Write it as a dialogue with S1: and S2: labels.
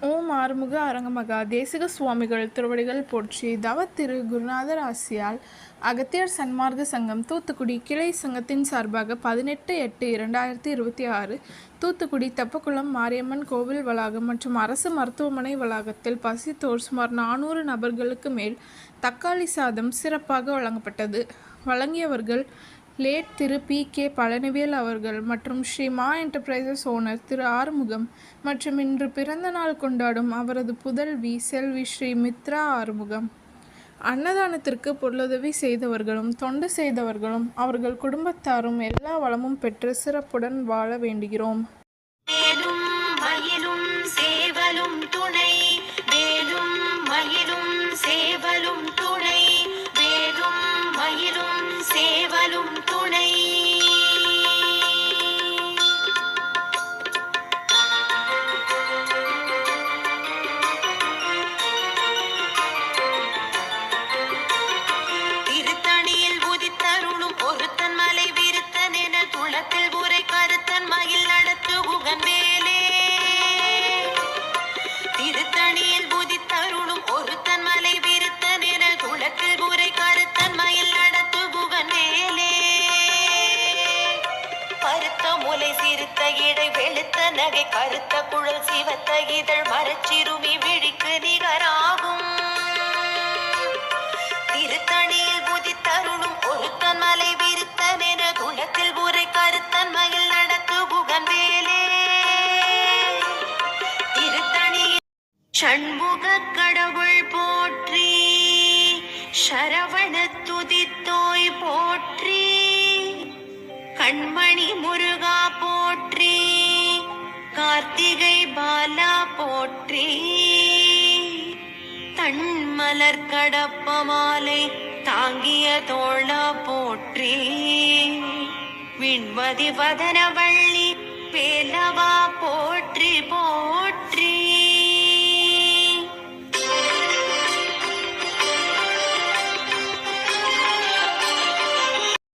S1: ஓம் ஆறுமுக அரங்கமகா தேசிக சுவாமிகள் திருவடிகள் போற்றி. தவத்திரு குருநாதர் ஆசியால் அகத்தியர் சன்மார்க்க சங்கம் தூத்துக்குடி கிளை சங்கத்தின் சார்பாக 18/8/2026 தூத்துக்குடி தெப்பக்குளம் மாரியம்மன் கோவில் வளாகம் மற்றும் அரசு மருத்துவமனை வளாகத்தில் பசித்தோர் சுமார் 400 நபர்களுக்கு மேல் தக்காளி சாதம் சிறப்பாக வழங்கப்பட்டது. வழங்கியவர்கள் லேட் திரு பி.கே. பழனிவேல் அவர்கள் மற்றும் ஸ்ரீ மா என்டர்பிரைசஸ் ஓனர் திரு ஆறுமுகம் மற்றும் இன்று பிறந்த நாள் கொண்டாடும் அவரது புதல்வி செல்வி ஸ்ரீ மித்ரா ஆறுமுகம். அன்னதானத்திற்கு பொருளுதவி செய்தவர்களும் தொண்டு செய்தவர்களும் அவர்கள் குடும்பத்தாரும் எல்லா வளமும் பெற்று சிறப்புடன் வாழ வேண்டுகிறோம்.
S2: சிறுத்த இடை வெளுத்த நகை கருத்த குழல் சிவத்த இதழ் மரச்சிறுமி விழிக்கு நிகராகும். திருத்தணியில் புதித்தருளும் ஒருத்தன் மலை விருத்தன் என குணத்தில் உரை கருத்தன் மயில் நடத்து புகன் வேலே. திருத்தணியில் சண்முக கடவுள் போற்றி, சரவண துதித்தோய் போற்றி, கண்மணி முருகா போற்றி, கார்த்திகை பாலா போற்றி, தன்மலர் கடப்ப மாலை தாங்கிய தோளா போற்றி, விண்மதி வதனவள்